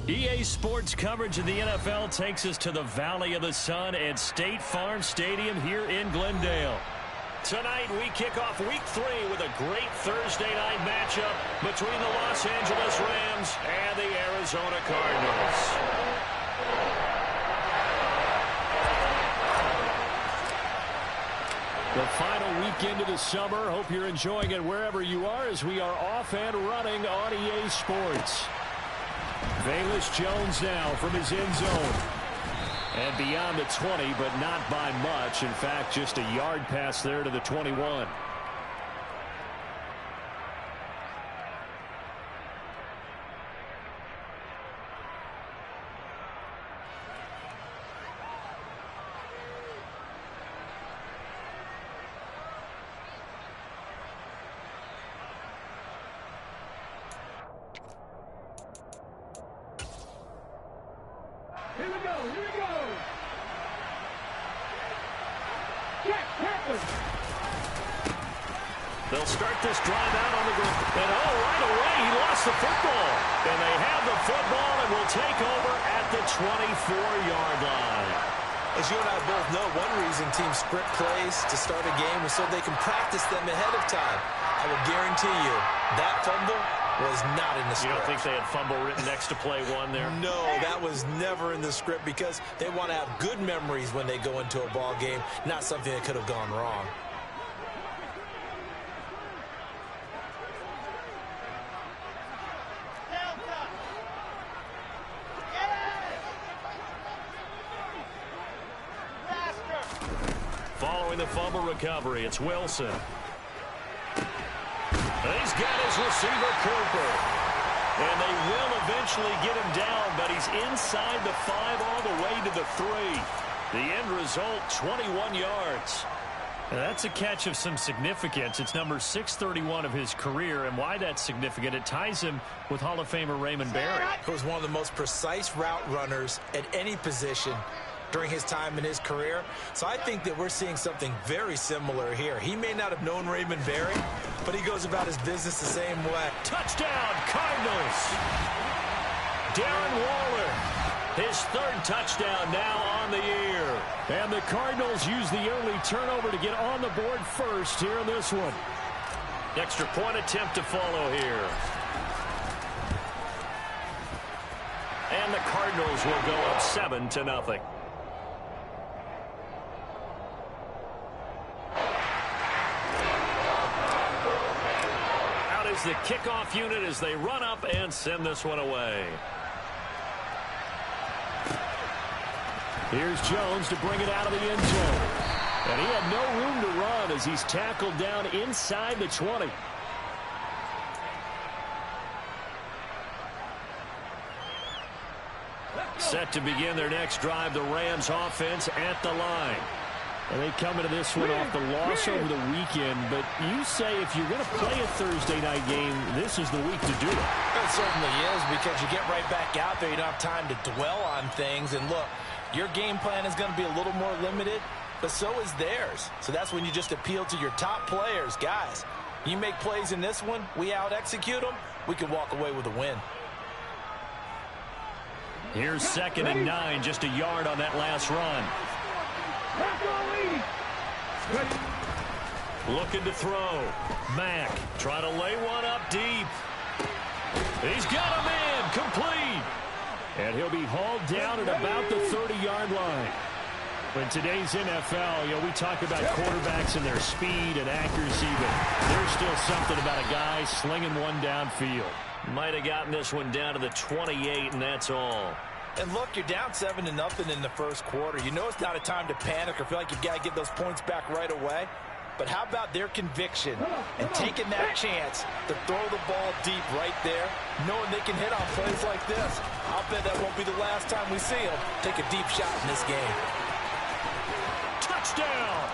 EA Sports coverage of the NFL takes us to the Valley of the Sun at State Farm Stadium here in Glendale. Tonight, we kick off Week 3 with a great Thursday night matchup between the Los Angeles Rams and the Arizona Cardinals. The final weekend of the summer. Hope you're enjoying it wherever you are as we are off and running on EA Sports. Velus Jones now from his end zone. And beyond the 20, but not by much. In fact, just a yard pass there to the 21. Here we go. They'll start this drive out on the ground. And right away, he lost the football. And they have the football and will take over at the 24-yard line. As you and I both know, one reason teams script plays to start a game is so they can practice them ahead of time. I will guarantee you that fumble was not in the script. You don't think they had fumble written next to play one there? No, that was never in the script because they want to have good memories when they go into a ball game, not something that could have gone wrong. Following the fumble recovery, it's Wilson. He's got his receiver, Cooper. And they will eventually get him down, but he's inside the 5 all the way to the 3. The end result, 21 yards. Now that's a catch of some significance. It's number 631 of his career, and why that's significant, it ties him with Hall of Famer Raymond Berry. He was one of the most precise route runners at any position during his time in his career. So I think that we're seeing something very similar here. He may not have known Raymond Berry, but he goes about his business the same way. Touchdown, Cardinals. Darren Waller, his 3rd touchdown now on the year. And the Cardinals use the early turnover to get on the board first here in this one. Extra point attempt to follow here. And the Cardinals will go up 7-0. Is the kickoff unit as they run up and send this one away. Here's Jones to bring it out of the end zone. And he had no room to run as he's tackled down inside the 20. Set to begin their next drive, the Rams offense at the line. And they come into this one off the loss over the weekend. But you say if you're going to play a Thursday night game, this is the week to do it. It certainly is, because you get right back out there. You don't have time to dwell on things. And look, your game plan is going to be a little more limited, but so is theirs. So that's when you just appeal to your top players. Guys, you make plays in this one, we out-execute them, we can walk away with a win. Here's 2nd and 9, just a yard on that last run. Looking to throw. Mack trying to lay one up deep. He's got a man complete. And he'll be hauled down at about the 30-yard line. In today's NFL, we talk about quarterbacks and their speed and accuracy, but there's still something about a guy slinging one downfield. Might have gotten this one down to the 28, and that's all. And look, you're down 7-0 in the first quarter. You know it's not a time to panic or feel like you've got to get those points back right away. But how about their conviction and taking that chance to throw the ball deep right there, knowing they can hit on plays like this? I'll bet that won't be the last time we see them take a deep shot in this game. Touchdown!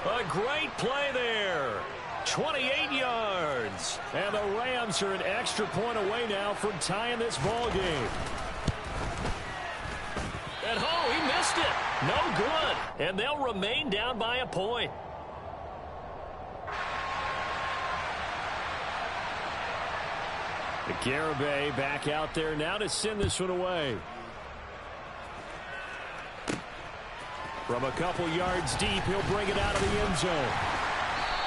A great play there. 28 yards. And the Rams are an extra point away now from tying this ball game. And he missed it. No good. And they'll remain down by a point. Garibay back out there now to send this one away. From a couple yards deep, he'll bring it out of the end zone.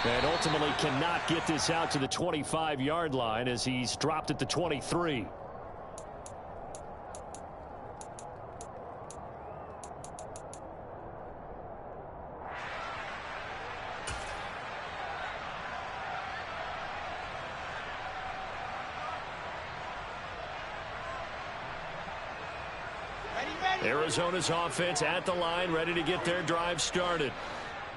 And ultimately cannot get this out to the 25-yard line as he's dropped at the 23. Arizona's offense at the line, ready to get their drive started.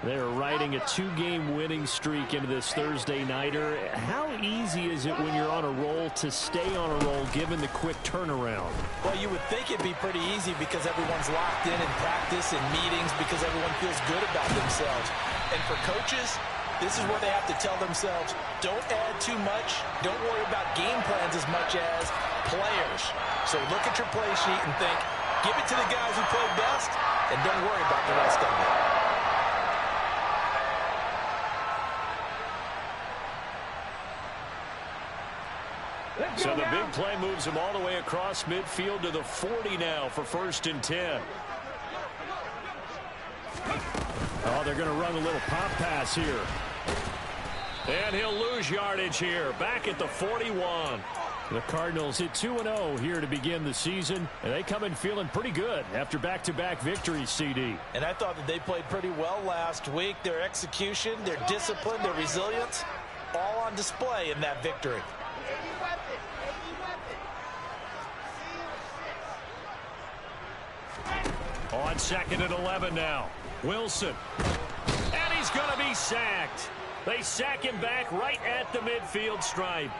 They're riding a 2-game winning streak into this Thursday nighter. How easy is it when you're on a roll to stay on a roll given the quick turnaround? Well, you would think it'd be pretty easy because everyone's locked in practice and meetings because everyone feels good about themselves. And for coaches, this is where they have to tell themselves, don't add too much. Don't worry about game plans as much as players. So look at your play sheet and think, give it to the guys who played best, and don't worry about the rest of it. So the big play moves him all the way across midfield to the 40 now for 1st and 10. Oh, they're going to run a little pop pass here. And he'll lose yardage here, back at the 41. The Cardinals hit 2-0 here to begin the season, and they come in feeling pretty good after back-to-back victories, CD. And I thought that they played pretty well last week. Their execution, their discipline, their resilience, all on display in that victory. On 2nd and 11 now. Wilson. And he's going to be sacked. They sack him back right at the midfield stripe.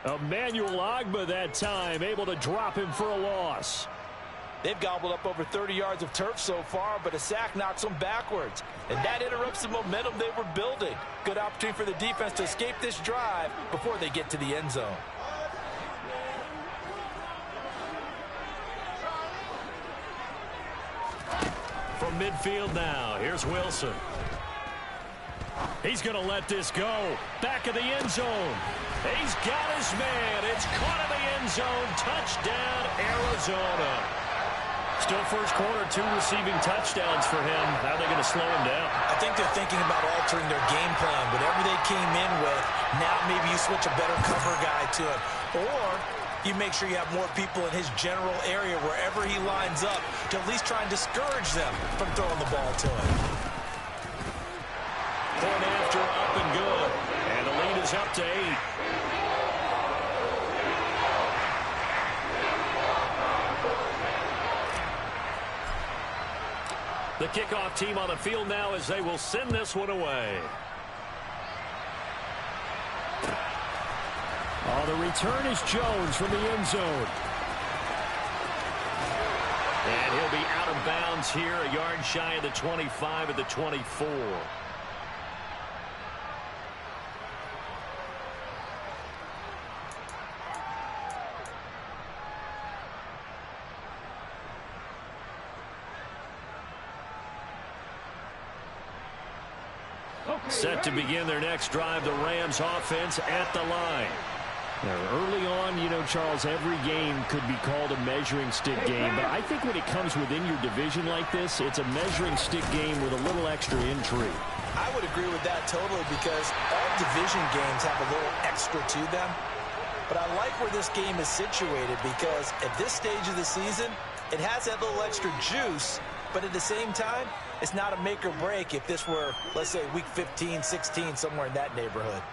Emmanuel Ogbah that time able to drop him for a loss. They've gobbled up over 30 yards of turf so far, but a sack knocks them backwards. And that interrupts the momentum they were building. Good opportunity for the defense to escape this drive before they get to the end zone. From midfield now, here's Wilson. He's going to let this go. Back of the end zone. He's got his man. It's caught in the end zone. Touchdown, Arizona. Still first quarter, 2 receiving touchdowns for him. How are they going to slow him down? I think they're thinking about altering their game plan. Whatever they came in with, now maybe you switch a better cover guy to it. Or you make sure you have more people in his general area wherever he lines up to at least try and discourage them from throwing the ball to him. Point after, up and good. And the lead is up to 8. The kickoff team on the field now as they will send this one away. Oh, the return is Jones from the end zone. And he'll be out of bounds here, a yard shy of the 25 at the 24. Set to begin their next drive, the Rams offense at the line. Now, early on, you know, Charles, every game could be called a measuring stick game, but I think when it comes within your division like this, it's a measuring stick game with a little extra intrigue. I would agree with that totally because all division games have a little extra to them. But I like where this game is situated because at this stage of the season, it has that little extra juice, but at the same time, it's not a make or break if this were, let's say, week 15, 16, somewhere in that neighborhood.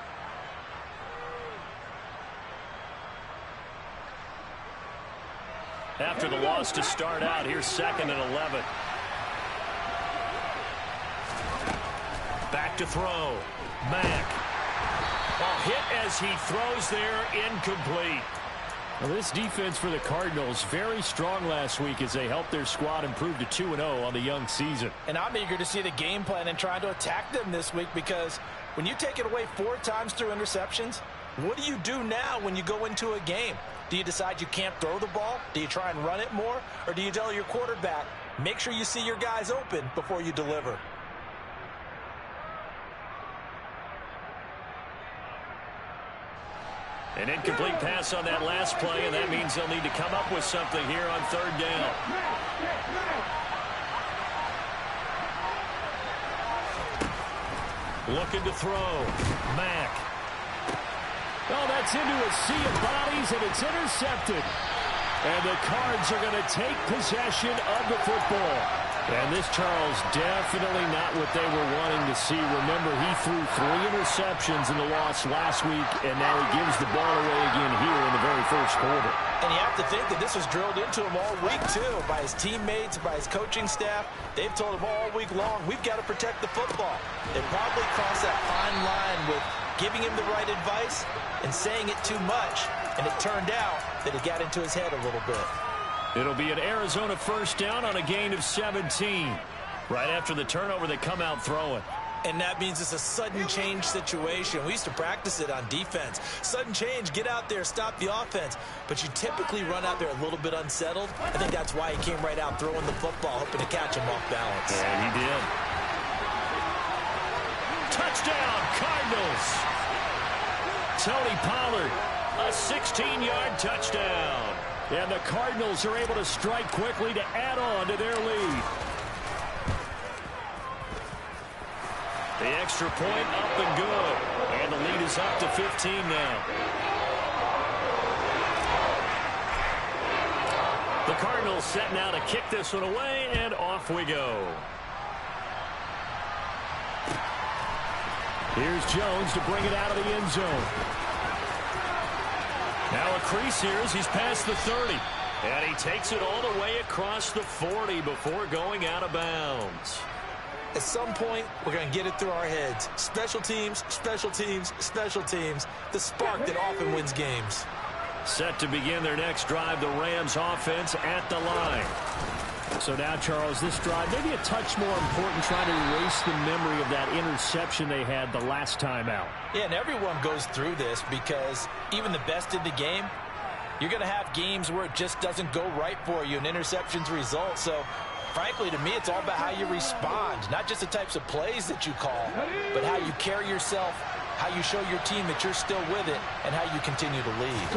After the loss to start out, here's 2nd and 11. Back to throw. Mack. A hit as he throws there, incomplete. Well, this defense for the Cardinals, very strong last week as they helped their squad improve to 2-0 on the young season. And I'm eager to see the game plan and trying to attack them this week because when you take it away 4 times through interceptions, what do you do now when you go into a game? Do you decide you can't throw the ball? Do you try and run it more? Or do you tell your quarterback, make sure you see your guys open before you deliver? An incomplete pass on that last play, and that means they'll need to come up with something here on third down. Looking to throw. Mack. Oh, that's into a sea of bodies, and it's intercepted. And the Cards are going to take possession of the football. And this, Charles, definitely not what they were wanting to see. Remember, he threw 3 interceptions in the loss last week, and now he gives the ball away again here in the very first quarter. And you have to think that this was drilled into him all week, too, by his teammates, by his coaching staff. They've told him all week long, we've got to protect the football. They probably crossed that fine line with giving him the right advice and saying it too much. And it turned out that it got into his head a little bit. It'll be an Arizona first down on a gain of 17. Right after the turnover, they come out throwing. And that means it's a sudden change situation. We used to practice it on defense. Sudden change, get out there, stop the offense. But you typically run out there a little bit unsettled. I think that's why he came right out throwing the football, hoping to catch him off balance. And he did. Touchdown, Cardinals. Tony Pollard, a 16-yard touchdown. And the Cardinals are able to strike quickly to add on to their lead. The extra point up and good. And the lead is up to 15 now. The Cardinals set now to kick this one away, and off we go. Here's Jones to bring it out of the end zone. Now a crease here as he's past the 30. And he takes it all the way across the 40 before going out of bounds. At some point, we're going to get it through our heads. Special teams, special teams, special teams. The spark that often wins games. Set to begin their next drive, the Rams offense at the line. So now, Charles, this drive maybe a touch more important, trying to erase the memory of that interception they had the last time out. Yeah, and everyone goes through this because even the best in the game, you're going to have games where it just doesn't go right for you, and interceptions result. So, frankly, to me, it's all about how you respond, not just the types of plays that you call, but how you carry yourself, how you show your team that you're still with it, and how you continue to lead.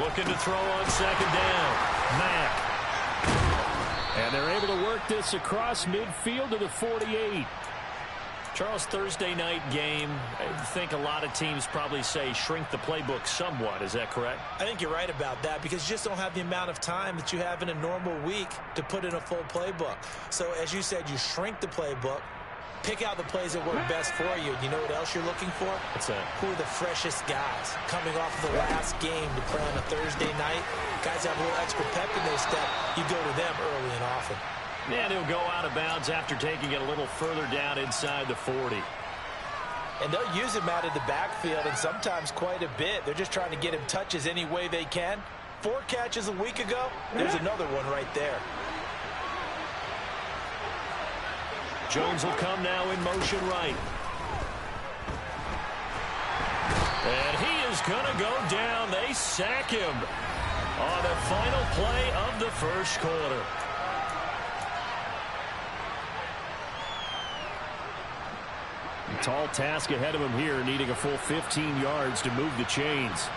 Looking to throw on second down. Mack. And they're able to work this across midfield to the 48. Charles, Thursday night game, I think a lot of teams probably say shrink the playbook somewhat. Is that correct? I think you're right about that because you just don't have the amount of time that you have in a normal week to put in a full playbook. So, as you said, you shrink the playbook, pick out the plays that work best for you. You know what else you're looking for? What's that? Who are the freshest guys coming off of the last game to play on a Thursday night? Guys have a little extra pep in their step. You go to them early and often. And he'll go out of bounds after taking it a little further down inside the 40. And they'll use him out of the backfield, and sometimes quite a bit. They're just trying to get him touches any way they can. 4 catches a week ago, there's another one right there. Jones will come now in motion right. And he is going to go down. They sack him on the final play of the first quarter. A tall task ahead of him here, needing a full 15 yards to move the chains.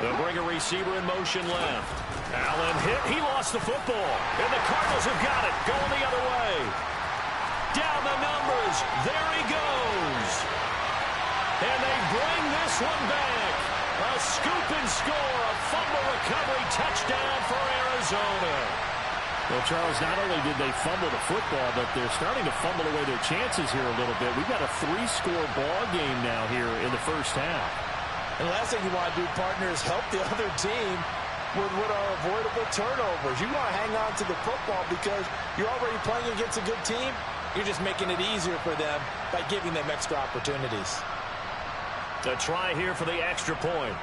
They'll bring a receiver in motion left. Allen hit. He lost the football. And the Cardinals have got it. Going the other way. Down the numbers. There he goes. And they bring this one back. A scoop and score. A fumble recovery touchdown for Arizona. Well, Charles, not only did they fumble the football, but they're starting to fumble away their chances here a little bit. We've got a 3-score ball game now here in the first half. And the last thing you want to do, partner, is help the other team with what are avoidable turnovers. You want to hang on to the football because you're already playing against a good team. You're just making it easier for them by giving them extra opportunities. A try here for the extra point.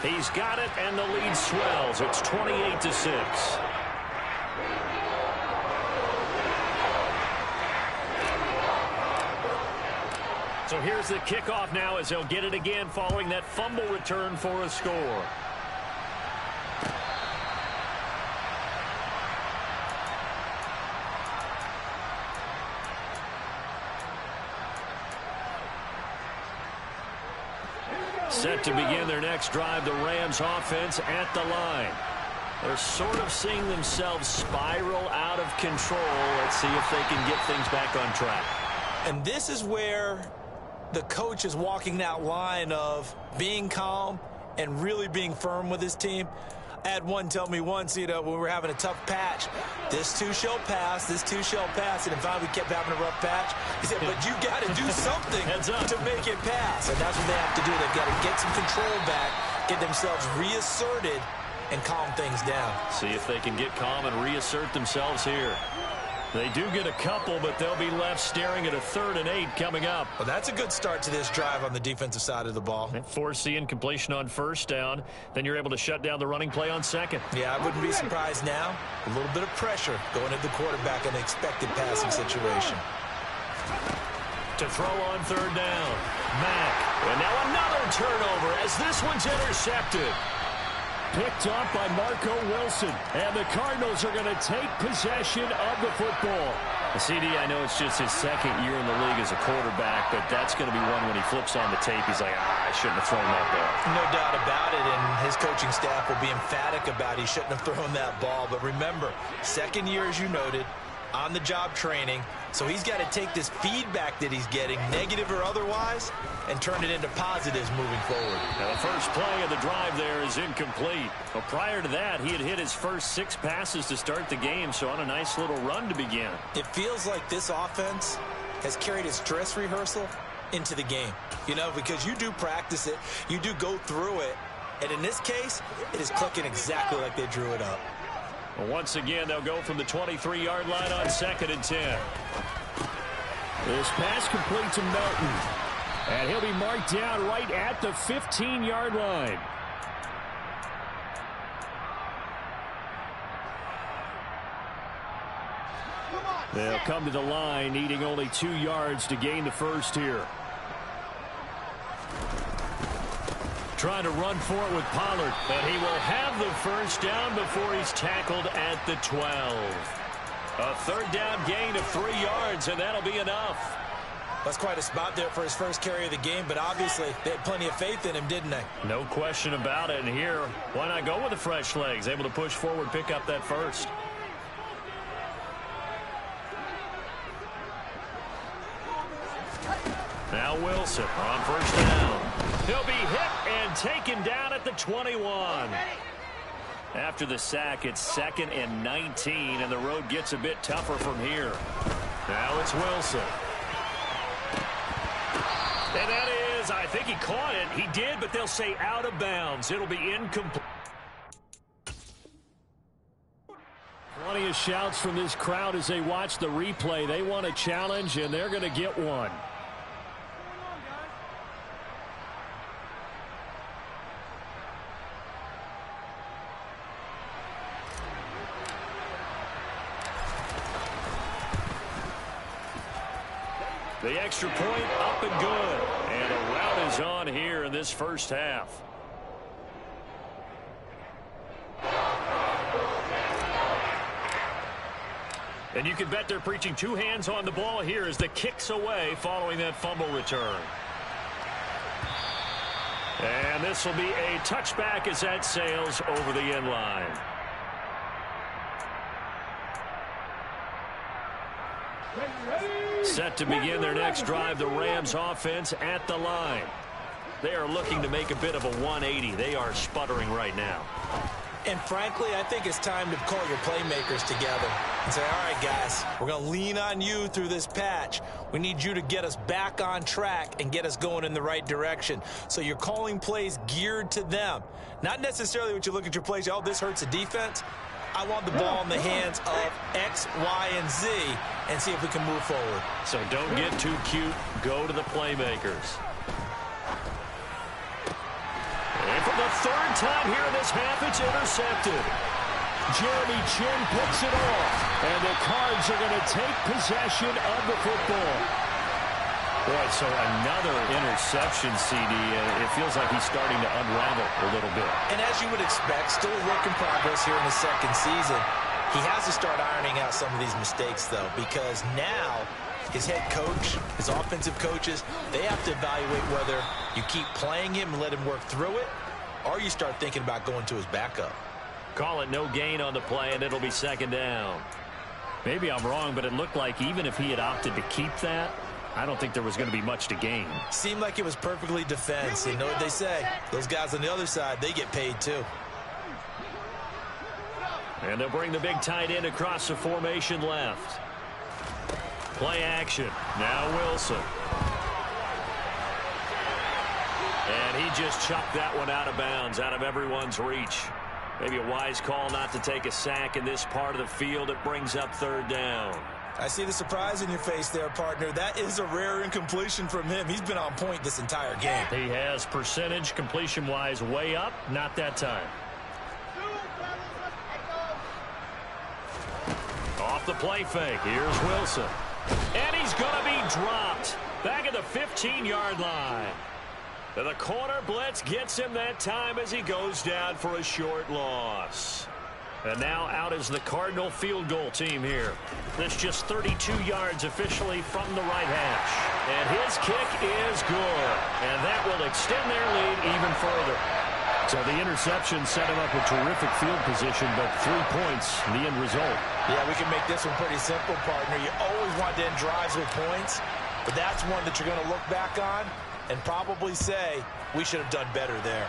He's got it, and the lead swells. It's 28-6. So here's the kickoff now as they'll get it again following that fumble return for a score. Set to begin their next drive, the Rams offense at the line. They're sort of seeing themselves spiral out of control. Let's see if they can get things back on track. And this is where the coach is walking that line of being calm and really being firm with his team. I had one tell me once, when we were having a tough patch, this too shall pass, this too shall pass. And finally we kept having a rough patch. He said, but you got to do something to make it pass. And that's what they have to do. They've got to get some control back, get themselves reasserted, and calm things down. See if they can get calm and reassert themselves here. They do get a couple, but they'll be left staring at a 3rd and 8 coming up. Well, that's a good start to this drive on the defensive side of the ball. Force the incompletion on 1st down. Then you're able to shut down the running play on 2nd. Yeah, I wouldn't be surprised now. A little bit of pressure going at the quarterback in an expected passing situation. To throw on 3rd down. Mack. And now another turnover as this one's intercepted. Picked off by Marco Wilson. And the Cardinals are going to take possession of the football. CD, I know it's just his 2nd year in the league as a quarterback, but that's going to be one when he flips on the tape. He's like, I shouldn't have thrown that ball. No doubt about it, and his coaching staff will be emphatic about he shouldn't have thrown that ball. But remember, 2nd year, as you noted, on-the-job training. So he's got to take this feedback that he's getting, negative or otherwise, and turn it into positives moving forward. Now the first play of the drive there is incomplete. Well, prior to that, he had hit his first 6 passes to start the game, so on a nice little run to begin. It feels like this offense has carried its dress rehearsal into the game. Because you do practice it, you do go through it, and in this case, it is clicking exactly like they drew it up. Well, once again, they'll go from the 23-yard line on 2nd and 10. This pass complete to Melton. And he'll be marked down right at the 15-yard line. They'll come to the line, needing only 2 yards to gain the first here. Trying to run for it with Pollard, but he will have the first down before he's tackled at the 12. A 3rd down gain of 3 yards, and that'll be enough. That's quite a spot there for his first carry of the game, but obviously they had plenty of faith in him, didn't they? No question about it, and here, why not go with the fresh legs? Able to push forward, pick up that first. Now Wilson on 1st down. He'll be hit and taken down at the 21. After the sack, it's 2nd and 19, and the road gets a bit tougher from here. Now it's Wilson. And that is, I think he caught it. He did, but they'll say out of bounds. It'll be incomplete. Plenty of shouts from this crowd as they watch the replay. They want a challenge, and they're going to get one. The extra point up and good. And a rout is on here in this first half. And you can bet they're preaching 2 hands on the ball here as the kick's away following that fumble return. And this will be a touchback as that sails over the end line. Set to begin their next drive, the Rams offense at the line. They are looking to make a bit of a 180. They are sputtering right now. And frankly, I think it's time to call your playmakers together and say, all right, guys, we're going to lean on you through this patch. We need you to get us back on track and get us going in the right direction. So you're calling plays geared to them. Not necessarily what you look at your plays, oh, this hurts the defense. I want the ball in the hands of X, Y, and Z and see if we can move forward. So don't get too cute. Go to the playmakers. And for the 3rd time here in this half, it's intercepted. Jeremy Chinn picks it off. And the Cards are going to take possession of the football. Boy, so another interception, CD. It feels like he's starting to unravel a little bit. And as you would expect, still a work in progress here in the 2nd season. He has to start ironing out some of these mistakes, though, because now his head coach, his offensive coaches, they have to evaluate whether you keep playing him and let him work through it, or you start thinking about going to his backup. Call it no gain on the play, and it'll be second down. Maybe I'm wrong, but it looked like even if he had opted to keep that, I don't think there was going to be much to gain. Seemed like it was perfectly defense. You know what they say? Those guys on the other side, they get paid too. And they'll bring the big tight end across the formation left. Play action. Now Wilson. And he just chucked that one out of bounds, out of everyone's reach. Maybe a wise call not to take a sack in this part of the field. It brings up third down. I see the surprise in your face there, partner. That is a rare incompletion from him. He's been on point this entire game. He has percentage completion-wise way up. Not that time. Off the play fake. Here's Wilson. And he's going to be dropped. Back at the 15-yard line. The corner blitz gets him that time as he goes down for a short loss. And now out is the Cardinal field goal team here. This just 32 yards officially from the right hash. And his kick is good. And that will extend their lead even further. So the interception set him up with terrific field position, but 3 points, the end result. Yeah, we can make this one pretty simple, partner. You always want to end drives with points, but that's one that you're going to look back on and probably say, we should have done better there.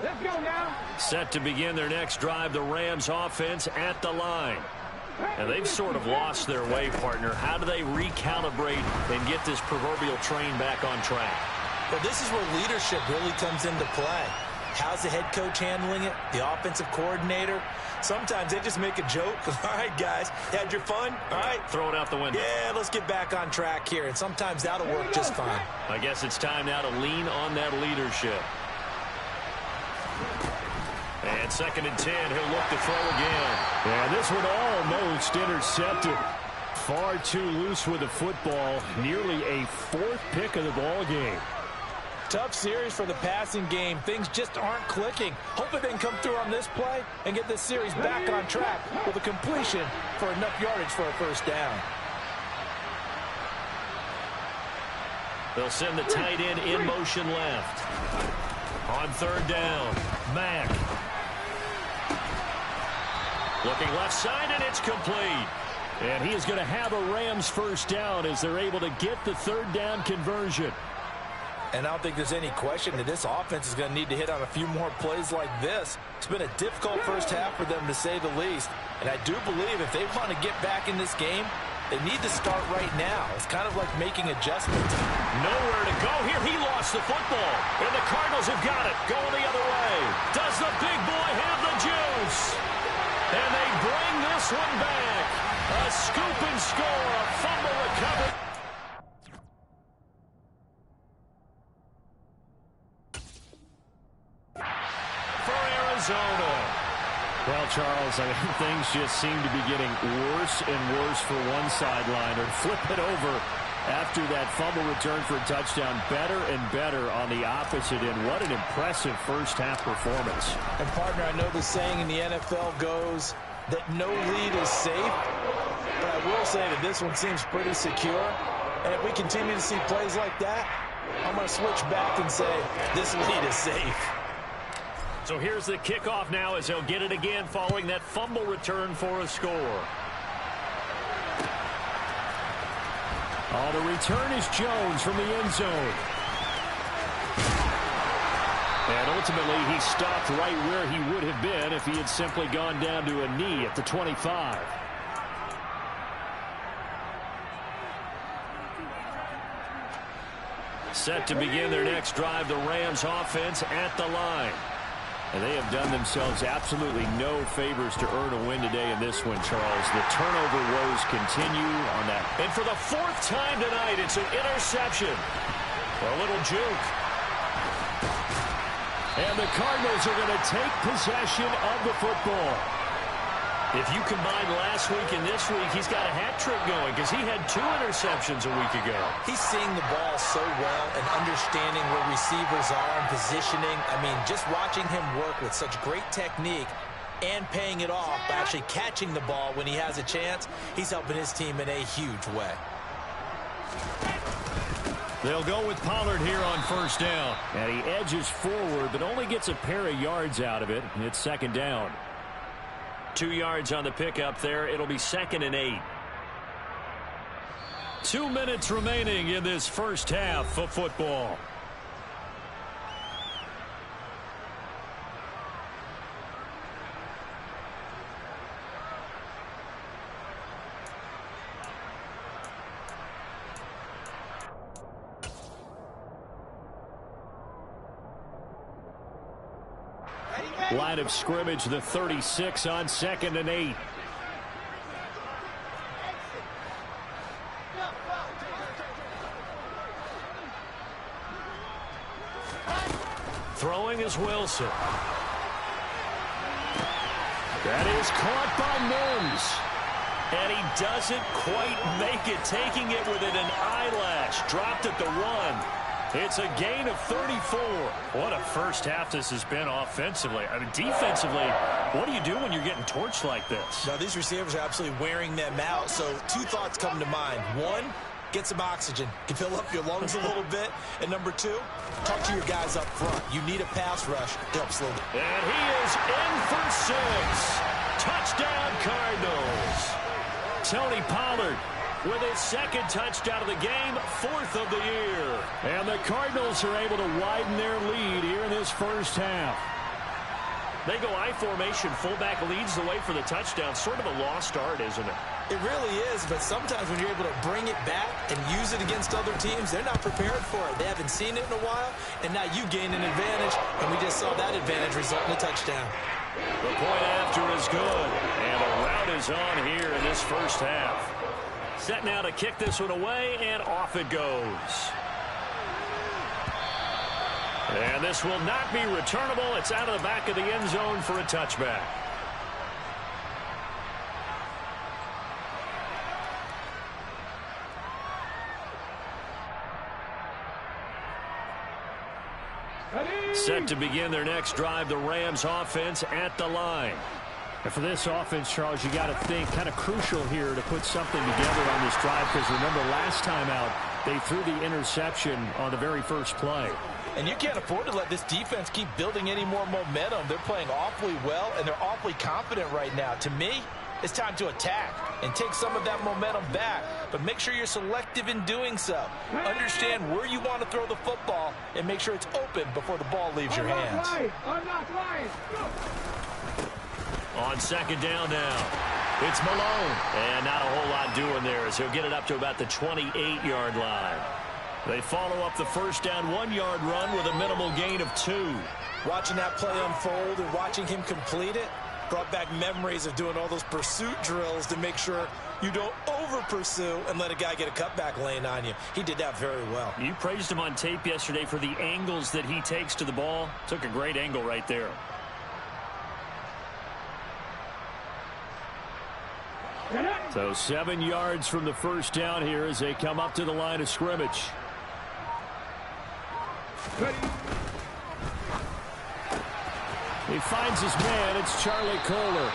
Let's go now. Set to begin their next drive, the Rams offense at the line. And they've sort of lost their way, partner. How do they recalibrate and get this proverbial train back on track? Well, this is where leadership really comes into play. How's the head coach handling it? The offensive coordinator? Sometimes they just make a joke. All right, guys, had your fun? All right. Throw it out the window. Yeah, let's get back on track here. And sometimes that'll work just fine. I guess it's time now to lean on that leadership. And 2nd and 10, he'll look to throw again. And this one almost intercepted. Far too loose with the football. Nearly a 4th pick of the ball game. Tough series for the passing game. Things just aren't clicking. Hopefully they can come through on this play and get this series back on track with a completion for enough yardage for a first down. They'll send the tight end in motion left. On 3rd down, Mack. Looking left side, and it's complete. And he is going to have a Rams first down as they're able to get the 3rd down conversion. And I don't think there's any question that this offense is going to need to hit on a few more plays like this. It's been a difficult first half for them, to say the least. And I do believe if they want to get back in this game, they need to start right now. It's kind of like making adjustments. Nowhere to go here. He lost the football. And the Cardinals have got it. Going the other way. Does the big boy have the juice? And they bring this one back. A scoop and score. A fumble recovered. For Arizona. Well, Charles, I mean, things just seem to be getting worse and worse for one sideline. Or flip it over after that fumble return for a touchdown. Better and better on the opposite end. What an impressive first-half performance. And, partner, I know the saying in the NFL goes that no lead is safe. But I will say that this one seems pretty secure. And if we continue to see plays like that, I'm going to switch back and say this lead is safe. So here's the kickoff now as they'll get it again following that fumble return for a score. Oh, the return is Jones from the end zone. And ultimately, he stopped right where he would have been if he had simply gone down to a knee at the 25. Set to begin their next drive, the Rams offense at the line. And they have done themselves absolutely no favors to earn a win today in this one, Charles. The turnover woes continue on that. And for the 4th time tonight, it's an interception. A little juke. And the Cardinals are going to take possession of the football. If you combine last week and this week, he's got a hat trick going because he had 2 interceptions a week ago. He's seeing the ball so well and understanding where receivers are and positioning. I mean, just watching him work with such great technique and paying it off by actually catching the ball when he has a chance, he's helping his team in a huge way. They'll go with Pollard here on first down. And he edges forward, but only gets a pair of yards out of it. It's second down. 2 yards on the pickup there. It'll be 2nd and 8. 2 minutes remaining in this first half of football. Line of scrimmage, the 36 on 2nd and 8. Throwing is Wilson. That is caught by Mims. And he doesn't quite make it, taking it within an eyelash. Dropped at the 1. It's a gain of 34. What a first half this has been offensively. I mean, defensively, what do you do when you're getting torched like this? Now, these receivers are absolutely wearing them out. So 2 thoughts come to mind. 1, get some oxygen. Can fill up your lungs a little bit. And number 2, talk to your guys up front. You need a pass rush to help slow them. And he is in for 6. Touchdown, Cardinals. Tony Pollard with his 2nd touchdown of the game, 4th of the year. And the Cardinals are able to widen their lead here in this first half. They go I formation. Fullback leads the way for the touchdown. Sort of a lost art, isn't it? It really is, but sometimes when you're able to bring it back and use it against other teams, they're not prepared for it. They haven't seen it in a while, and now you gain an advantage, and we just saw that advantage result in a touchdown. The point after is good, and the route is on here in this first half. Set now to kick this one away, and off it goes. And this will not be returnable. It's out of the back of the end zone for a touchback. Set to begin their next drive, the Rams offense at the line. And for this offense, Charles, you got to think kind of crucial here to put something together on this drive, because remember last time out they threw the interception on the very first play. And you can't afford to let this defense keep building any more momentum. They're playing awfully well, and they're awfully confident right now. To me, it's time to attack and take some of that momentum back, but make sure you're selective in doing so. Understand where you want to throw the football and make sure it's open before the ball leaves your hands. On 2nd down now, it's Malone. And not a whole lot doing there as he'll get it up to about the 28-yard line. They follow up the first down 1-yard run with a minimal gain of 2. Watching that play unfold and watching him complete it brought back memories of doing all those pursuit drills to make sure you don't over-pursue and let a guy get a cutback lane on you. He did that very well. You praised him on tape yesterday for the angles that he takes to the ball. Took a great angle right there. So 7 yards from the first down here as they come up to the line of scrimmage. He finds his man. It's Charlie Kolar.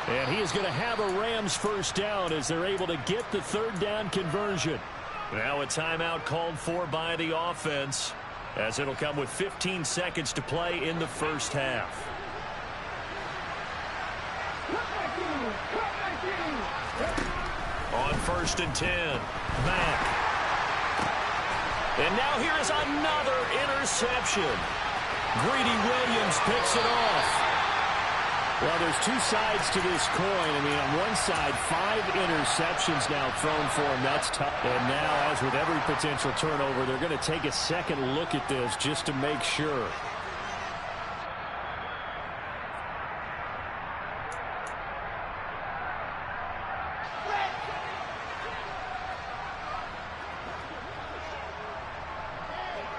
And he is going to have a Rams first down as they're able to get the 3rd down conversion. Now a timeout called for by the offense, as it'll come with 15 seconds to play in the first half. On 1st and 10, Mack. And now here is another interception. Greedy Williams picks it off. Well, there's 2 sides to this coin. I mean, on one side, 5 interceptions now thrown for him. That's tough. And now, as with every potential turnover, they're going to take a second look at this just to make sure.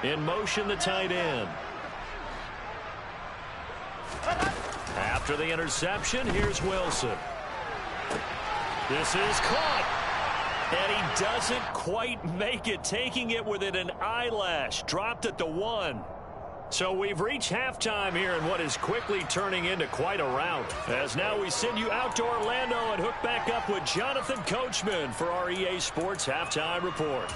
In motion, the tight end. After After the interception, here's Wilson. This is caught. And he doesn't quite make it, taking it within an eyelash. Dropped at the 1. So we've reached halftime here in what is quickly turning into quite a rout. As now we send you out to Orlando and hook back up with Jonathan Coachman for our EA Sports Halftime Report.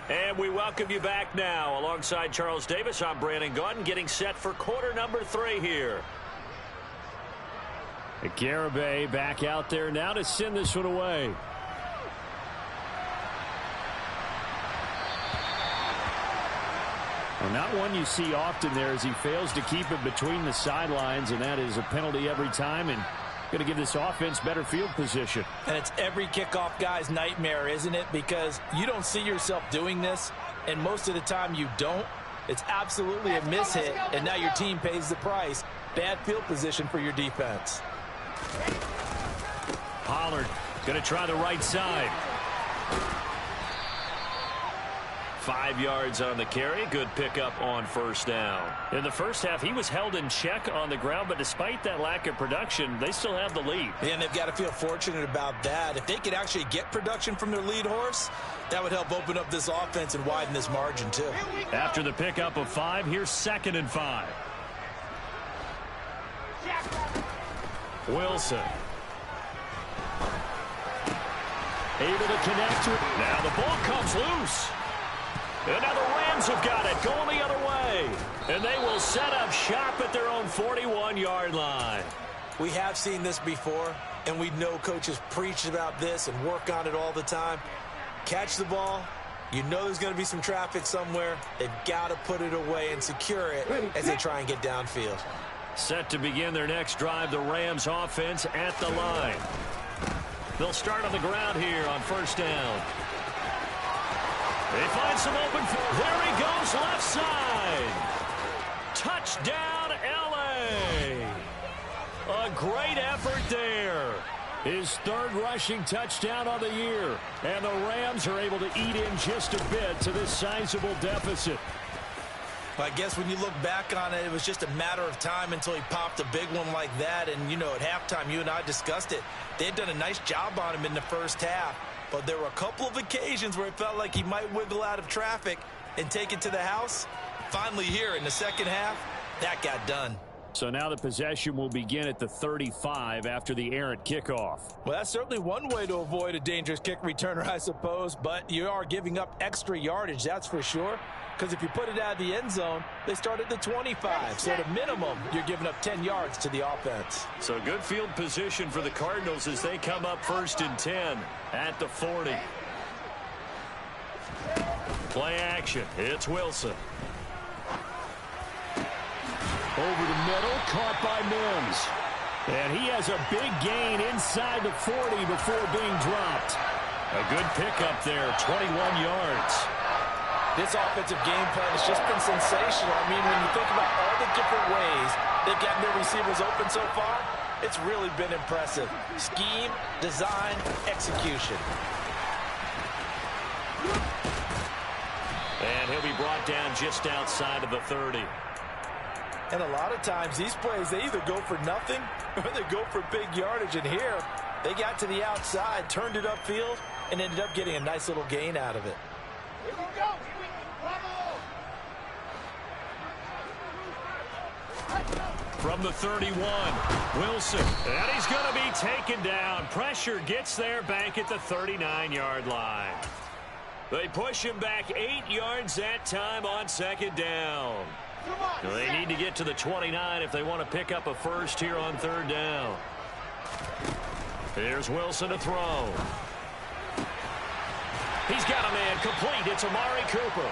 And we welcome you back now. Alongside Charles Davis, I'm Brandon Gaudin, getting set for quarter number 3 here. Garibay back out there now to send this one away. Well, not one you see often there as he fails to keep it between the sidelines, and that is a penalty every time, and going to give this offense better field position. And it's every kickoff guy's nightmare, isn't it? Because you don't see yourself doing this, and most of the time you don't. It's absolutely a mishit, and now your team pays the price. Bad field position for your defense. Pollard going to try the right side. 5 yards on the carry. Good pickup on first down. In the first half, he was held in check on the ground, but despite that lack of production, they still have the lead. And they've got to feel fortunate about that. If they could actually get production from their lead horse, that would help open up this offense and widen this margin too. After the pickup of 5, here's 2nd and 5. Wilson. Able to connect. Now the ball comes loose. And now the Rams have got it, going the other way. And they will set up shop at their own 41-yard line. We have seen this before, and we know coaches preach about this and work on it all the time. Catch the ball. You know there's going to be some traffic somewhere. They've got to put it away and secure it as they try and get downfield. Set to begin their next drive, the Rams offense at the line. They'll start on the ground here on first down. They find some open field. There he goes, left side. Touchdown, L.A. A great effort there. His 3rd rushing touchdown on the year. And the Rams are able to eat in just a bit to this sizable deficit. I guess when you look back on it, it was just a matter of time until he popped a big one like that. And, you know, at halftime, you and I discussed it. They had done a nice job on him in the first half. But there were a couple of occasions where it felt like he might wiggle out of traffic and take it to the house. Finally here in the second half, that got done. So now the possession will begin at the 35 after the errant kickoff. Well, that's certainly one way to avoid a dangerous kick returner, I suppose. But you are giving up extra yardage, that's for sure. Because if you put it out of the end zone, they start at the 25. So at a minimum, you're giving up 10 yards to the offense. So good field position for the Cardinals as they come up 1st and 10 at the 40. Play action. It's Wilson. Over the middle, caught by Mims. And he has a big gain inside the 40 before being dropped. A good pickup there, 21 yards. This offensive game plan has just been sensational. I mean, when you think about all the different ways they've gotten their receivers open so far, it's really been impressive. Scheme, design, execution. And he'll be brought down just outside of the 30. And a lot of times, these plays, they either go for nothing or they go for big yardage. And here, they got to the outside, turned it upfield, and ended up getting a nice little gain out of it. Here we go. From the 31, Wilson. And he's going to be taken down. Pressure gets there back at the 39-yard line. They push him back 8 yards that time on 2nd down. They need to get to the 29 if they want to pick up a first here on 3rd down. Here's Wilson to throw. He's got a man complete. It's Amari Cooper.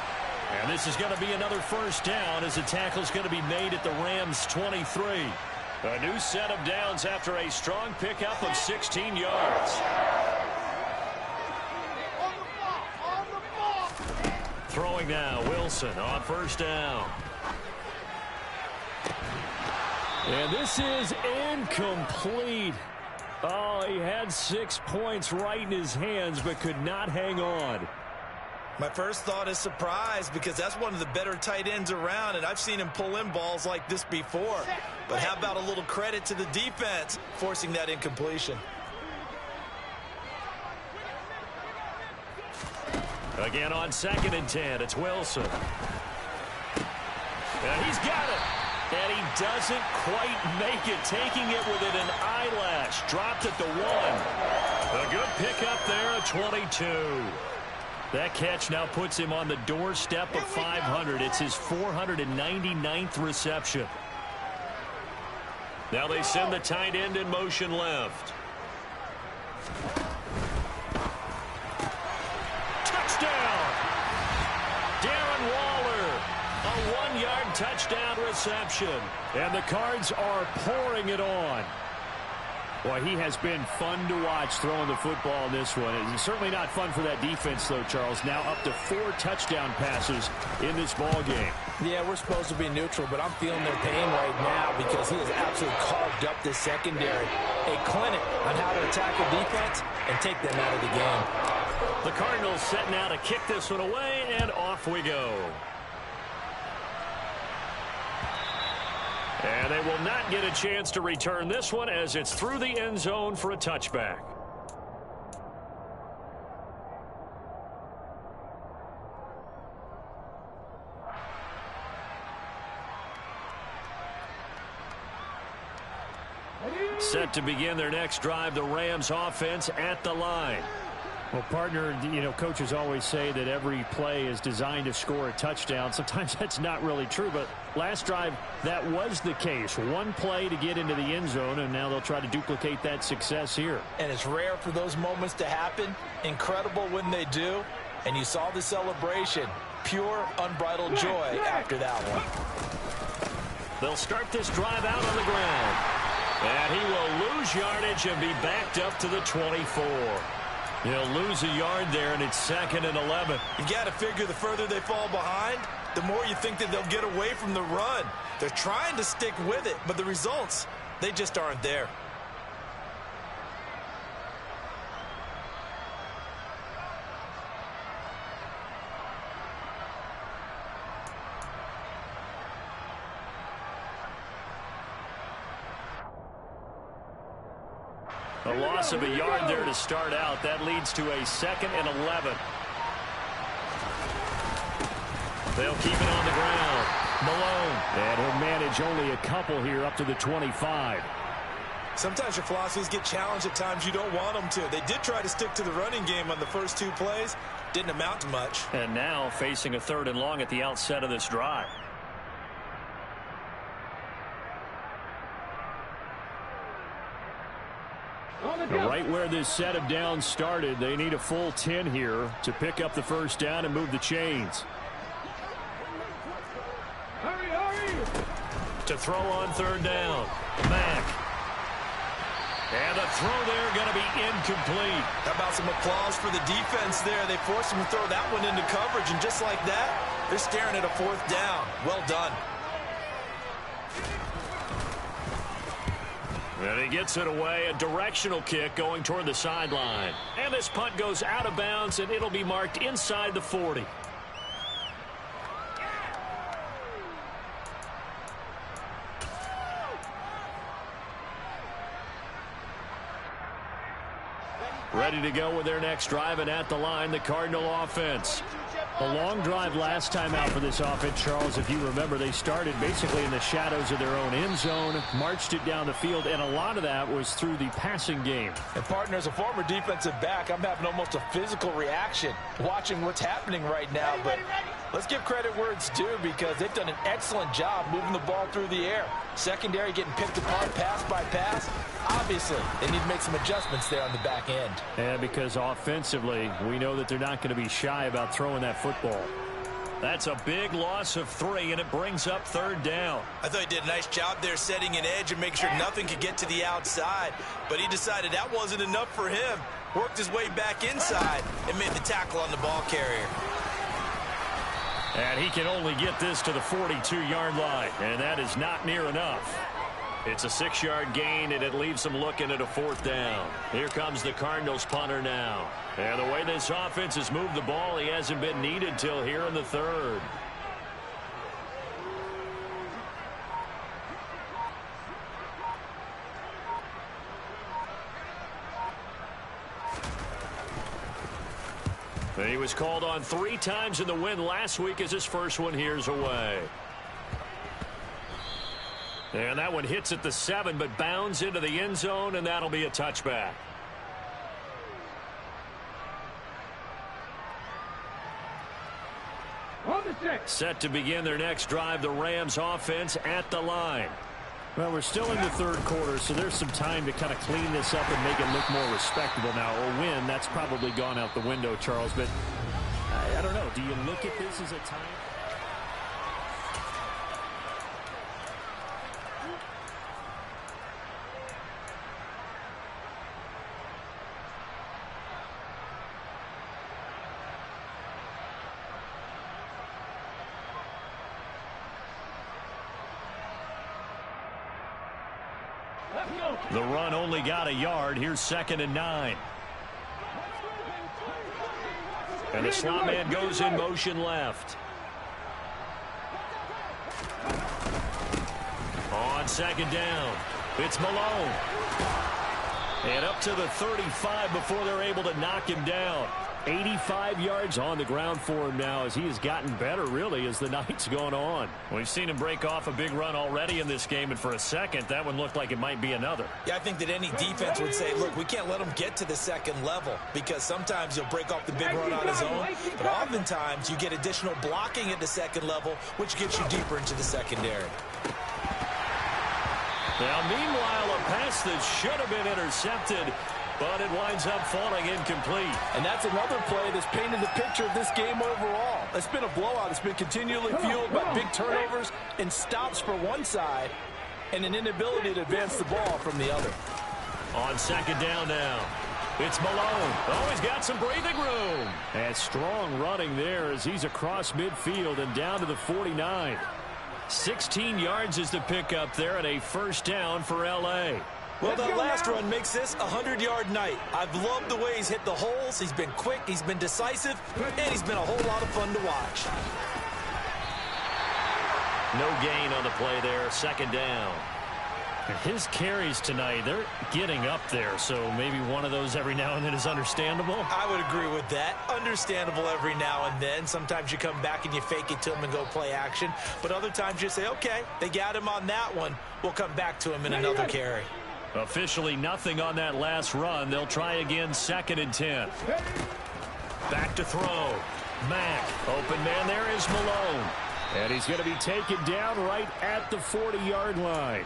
And this is going to be another first down as the tackle's going to be made at the Rams' 23. A new set of downs after a strong pickup of 16 yards. Throwing now, Wilson on first down. And this is incomplete. Oh, he had 6 points right in his hands, but could not hang on. My first thought is surprise, because that's one of the better tight ends around, and I've seen him pull in balls like this before. But how about a little credit to the defense forcing that incompletion? Again on 2nd and 10, it's Wilson. And he's got it. And he doesn't quite make it, taking it within an eyelash. Dropped at the 1. A good pickup there at 22. That catch now puts him on the doorstep of 500. It's his 499th reception. Now they send the tight end in motion left. Touchdown! Darren Waller, a 1-yard touchdown reception. And the Cards are pouring it on. Boy, he has been fun to watch throwing the football in this one. It's certainly not fun for that defense, though, Charles. Now up to 4 touchdown passes in this ball game. Yeah, we're supposed to be neutral, but I'm feeling their pain right now because he has absolutely carved up this secondary. A clinic on how to attack a defense and take them out of the game. The Cardinals setting out to kick this one away, and off we go. And they will not get a chance to return this one as it's through the end zone for a touchback. Set to begin their next drive, the Rams offense at the line. Well, partner, you know, coaches always say that every play is designed to score a touchdown. Sometimes that's not really true, but last drive, that was the case. One play to get into the end zone, and now they'll try to duplicate that success here. And it's rare for those moments to happen. Incredible when they do. And you saw the celebration. Pure, unbridled joy after that one. They'll start this drive out on the ground. And he will lose yardage and be backed up to the 24. He'll lose a yard there, and it's 2nd and 11. You got to figure the further they fall behind, the more you think that they'll get away from the run. They're trying to stick with it, but the results, they just aren't there. A loss of a yard there to start out. That leads to a 2nd and 11. They'll keep it on the ground. Malone. And he'll manage only a couple here up to the 25. Sometimes your philosophies get challenged at times you don't want them to. They did try to stick to the running game on the first 2 plays. Didn't amount to much. And now facing a 3rd and long at the outset of this drive. Right where this set of downs started, they need a full 10 here to pick up the first down and move the chains. Hurry, hurry! To throw on 3rd down. Mack. And the throw there going to be incomplete. How about some applause for the defense there? They forced him to throw that one into coverage, and just like that, they're staring at a 4th down. Well done. And he gets it away, a directional kick going toward the sideline. And this punt goes out of bounds, and it'll be marked inside the 40. Ready to go with their next drive, and at the line, the Cardinal offense. A long drive last time out for this offense, Charles. If you remember, they started basically in the shadows of their own end zone, marched it down the field, and a lot of that was through the passing game. And partner, as a former defensive back, I'm having almost a physical reaction watching what's happening right now. But let's give credit where it's due, because they've done an excellent job moving the ball through the air. Secondary getting picked apart pass by pass. Obviously, they need to make some adjustments there on the back end. And because offensively, we know that they're not going to be shy about throwing that football. That's a big loss of 3, and it brings up 3rd down. I thought he did a nice job there setting an edge and making sure nothing could get to the outside. But he decided that wasn't enough for him. Worked his way back inside and made the tackle on the ball carrier. And he can only get this to the 42-yard line, and that is not near enough. It's a 6-yard gain, and it leaves them looking at a 4th down. Here comes the Cardinals punter now. And the way this offense has moved the ball, he hasn't been needed till here in the 3rd. He was called on 3 times in the win last week as his first one here's away. And that one hits at the 7, but bounds into the end zone, and that'll be a touchback. Set to begin their next drive, the Rams offense at the line. Well, we're still in the 3rd quarter, so there's some time to kind of clean this up and make it look more respectable now. A win, that's probably gone out the window, Charles, but I don't know. Do you look at this as a time? The run only got a yard. Here's 2nd and 9. And the slot man goes in motion left. On 2nd down, it's Malone. And up to the 35 before they're able to knock him down. 85 yards on the ground for him now as he has gotten better, really, as the night's gone on. We've seen him break off a big run already in this game, and for a second, that one looked like it might be another. Yeah, I think that any defense would say, look, we can't let him get to the 2nd level because sometimes he'll break off the big run on his own, but oftentimes you get additional blocking at the 2nd level, which gets you deeper into the secondary. Now, meanwhile, a pass that should have been intercepted, but it winds up falling incomplete. And that's another play that's painted the picture of this game overall. It's been a blowout. It's been continually fueled by big turnovers and stops for one side and an inability to advance the ball from the other. On 2nd down now, it's Malone. Oh, he's got some breathing room. And strong running there as he's across midfield and down to the 49. 16 yards is the pickup there and a 1st down for L.A. Well, that last run makes this a 100-yard night. I've loved the way he's hit the holes. He's been quick, he's been decisive, and he's been a whole lot of fun to watch. No gain on the play there, 2nd down. And his carries tonight, they're getting up there, so maybe one of those every now and then is understandable. I would agree with that. Understandable every now and then. Sometimes you come back and you fake it to him and go play action. But other times you say, okay, they got him on that one. We'll come back to him in another carry. Officially nothing on that last run. They'll try again, 2nd and 10. Back to throw. Mack. Open man there is Malone. And he's going to be taken down right at the 40-yard line.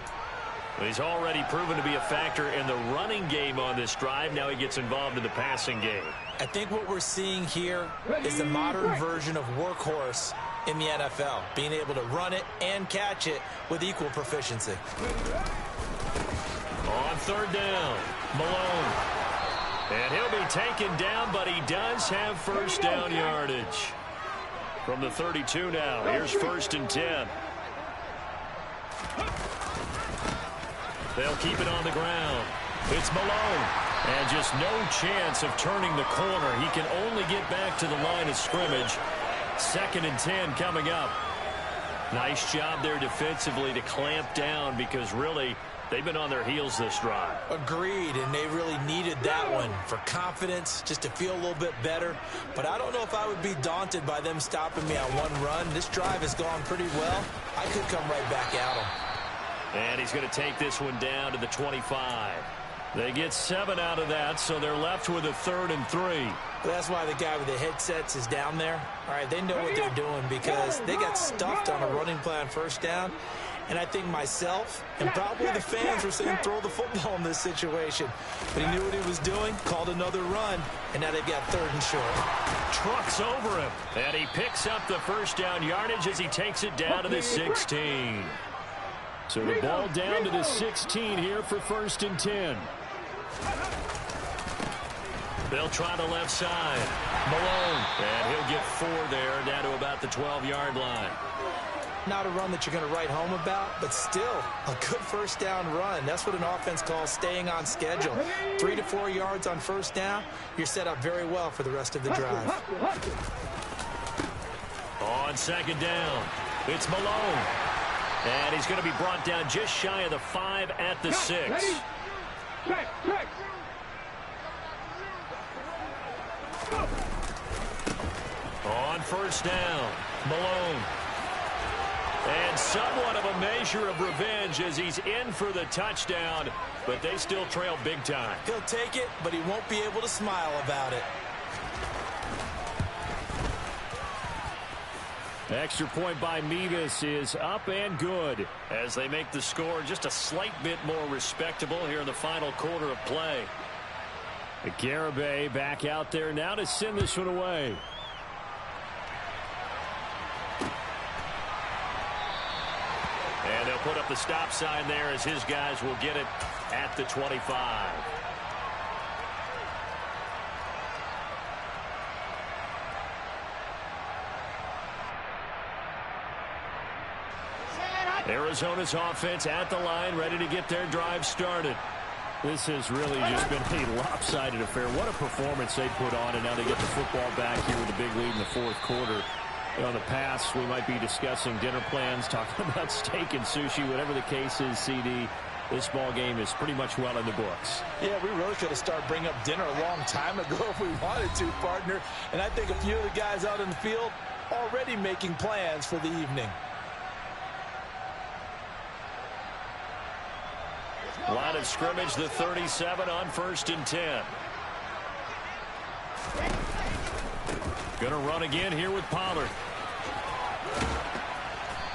He's already proven to be a factor in the running game on this drive. Now he gets involved in the passing game. I think what we're seeing here is the modern version of workhorse in the NFL, being able to run it and catch it with equal proficiency. On 3rd down, Malone. And he'll be taken down, but he does have 1st down yardage. From the 32 now, here's 1st and 10. They'll keep it on the ground. It's Malone. And just no chance of turning the corner. He can only get back to the line of scrimmage. 2nd and 10 coming up. Nice job there defensively to clamp down because really they've been on their heels this drive. Agreed, and they really needed that one for confidence, just to feel a little bit better. But I don't know if I would be daunted by them stopping me on one run. This drive has gone pretty well. I could come right back at them. And he's going to take this one down to the 25. They get 7 out of that, so they're left with a 3rd and 3. But that's why the guy with the headsets is down there. All right, they know what they're doing because they got stuffed on a running play on 1st down. And I think myself and probably the fans were saying throw the football in this situation. But he knew what he was doing, called another run, and now they've got 3rd and short. Trucks over him, and he picks up the 1st down yardage as he takes it down to the 16. So the ball down to the 16 here for 1st and 10. They'll try the left side. Malone, and he'll get 4 there, down to about the 12-yard line. Not a run that you're going to write home about, but still a good first down run. That's what an offense calls staying on schedule. 3 to 4 yards on first down, you're set up very well for the rest of the drive. On second down, it's Malone. And he's going to be brought down just shy of the 5 at the 6. On first down, Malone. And somewhat of a measure of revenge as he's in for the touchdown, but they still trail big time. He'll take it, but he won't be able to smile about it. Extra point by Mevis is up and good as they make the score just a slight bit more respectable here in the final quarter of play. Garibay back out there now to send this one away. And they'll put up the stop sign there as his guys will get it at the 25. Arizona's offense at the line, ready to get their drive started. This has really just been a lopsided affair. What a performance they put on, and now they get the football back here with a big lead in the fourth quarter. You know, in the past, we might be discussing dinner plans, talking about steak and sushi, whatever the case is, CD. This ball game is pretty much well in the books. Yeah, we really could have started bringing up dinner a long time ago if we wanted to, partner. And I think a few of the guys out in the field already making plans for the evening. Line of scrimmage, the 37 on 1st and 10. Going to run again here with Pollard.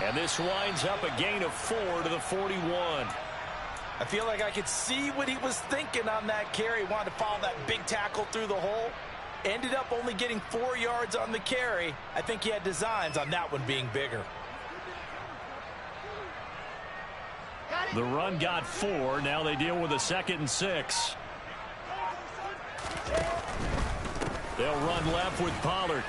And this winds up a gain of 4 to the 41. I feel like I could see what he was thinking on that carry. He wanted to follow that big tackle through the hole. Ended up only getting 4 yards on the carry. I think he had designs on that one being bigger. The run got 4. Now they deal with a 2nd and 6. They'll run left with Pollard.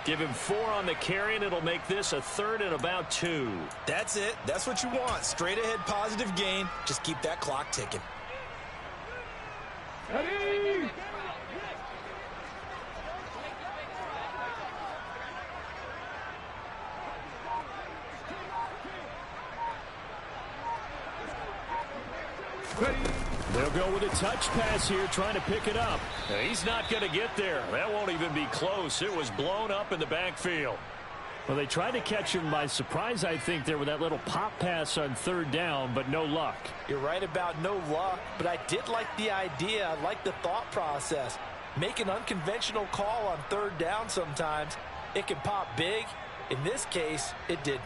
Give him 4 on the carry, and it'll make this a 3rd and about 2. That's it. That's what you want. Straight ahead positive gain. Just keep that clock ticking. Ready? They'll go with a touch pass here, trying to pick it up. He's not going to get there. That won't even be close. It was blown up in the backfield. Well, they tried to catch him by surprise, I think, there with that little pop pass on 3rd down, but no luck. You're right about no luck, but I did like the idea. I like the thought process. Make an unconventional call on 3rd down sometimes. It can pop big. In this case, it didn't.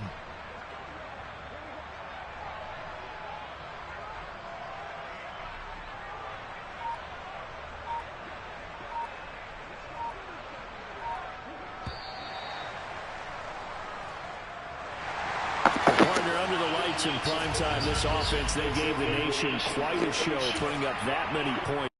In prime time, this offense, they gave the nation quite a show, putting up that many points.